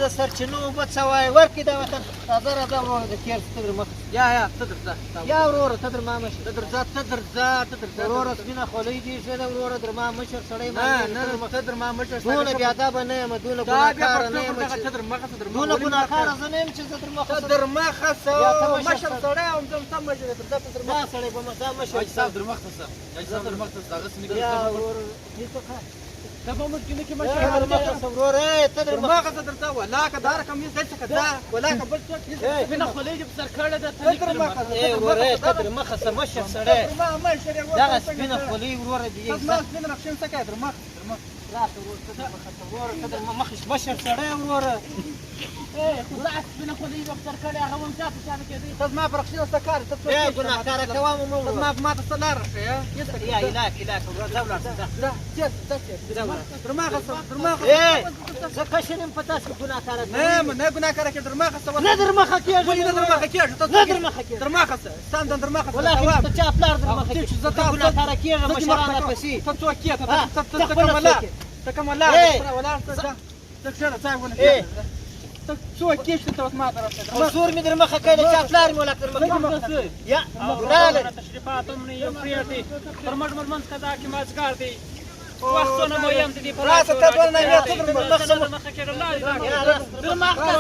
د سرچینو اوبه څه وایي ورکړي دا وطن راځه راځه وروره د تېر ته در مخ یا ته درځه یا وروره ته در ما مشر ته درځه وروره سپینه خولۍ دې ایښې ده وروره در ما مشر سړی نه ته در ما مشر دونه بېادبه نه یم دونه ګناهکاره نه یم دونه ګناهکاره زه نه یم چې زه در مخه ته در مخه څه مشر سړی یم زه ته مشر یم دا سړی به دا مشر حاجي صاحب در مخته شه حاجي صاحب در مخته شه هغسې نه یا وروره دې ته ته به موږ کې مشر در مخه شه وروره ته در مخه څه درته ولاکه دا رقم یې ځای څخه دا ولاکه بل څوک سپینه خولۍ دې په سر کړې ده ته در مخه وروره ته در مخه شه مشر سړی مشر یې دغه سپینه خولۍ وروره دې ما سپینه نقشین څه کوي در مخ راته وروره ته در مخه شه وروره ته در مخه مشر سړی وروره خدا سپینه خولۍ به په سر کړې هغه هم چا په چا نه کېدی ته زما په رخصینه څه کار ته څه ګناهکاره کوم مو زما په ما ته څه لاره ښه یا هلاک وروره ځه ولاړ شه در مخه شه در مخه زه کشر یم په تاسو ګناهکاره نه ګناهکاره کې در مخه شه نه در مخه کېږي ولې نه در مخه کېږي نه در مخه کېږي در مخه شه سم در مخه شه والله ته چا پلار در مخه کېږي زه ګناهکاره کېږم مشران راپسې ته څوک یې ته کومه لار ته کومه لار ولاړ ته ښه ځای ونه ته څوک یې چې ته اوس ما ته راسې زور مې در مخه کوي د چا پلار مې ولاکه در مخه یا راغله تشریفات هم نه یو پرېږدي پر مټ ملمنځ قضا کې مازګار دی وختونه مو یم د دې په راته ته دوه نه یې ته در مخه کېږه در مخه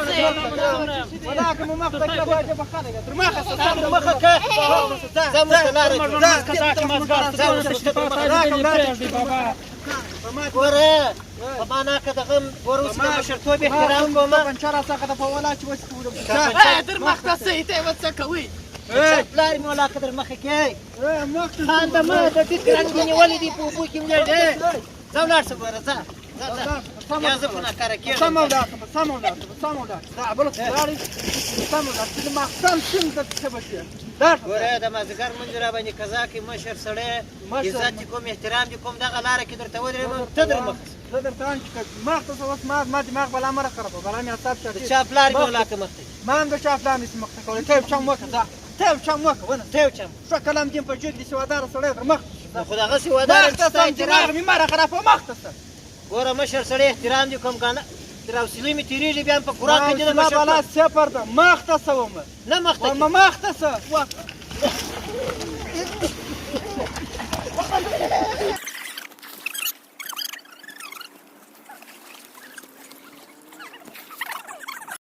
ولاکه مو مخ ته کې باید په خانه در مخه در مخه کوي ځه مو لاره قضا کې مازګار ته تشریفات پرېږدي بابا وره په معنا که دغه وروسته د مشرتوب احترام کوم پنچر څخه د په ولا چې وڅ در مخته څه ته وڅ کوي پلار مې ولاکه در مخه کوي خانده ما د دې رنګ نیولې دي په اوبو کې ولاړ ځه ولاړ شه وره ځه یا زه ګناهکاره کېږم سم ولاړ دا بل لاړې سم ولاړ چې مخکم سیم د څه بشي وره د مازدیګر منځ را باندې قضا کې مشر سړی عزت دې کوم احترام دې کوم دغه لاره کې درته ودرېږم ته در مخه زه درته وایم چې مخ ته اوس ما دماغ بلا مره خرابه بلا مې اعصاب د شاکي چا پلار مې ولاکه مخته ما هم د چا پلار نشم مخته کولی ته چم وکړه ځه ته چم وکړه ونه ته چم ښه کلام دې په جوګ دې سواداره سړی در مخ خو دغسې ودار مخ ته سم دماغ مې مره خرابه مخ ته سه ګوره مشر سړی احترام دې کوم کنه در حوصلې مې تېرېږي بیا په قرآن کې دې د مشر بلا صفر ده مخ ته سه ومه نه مخته مخ ته سه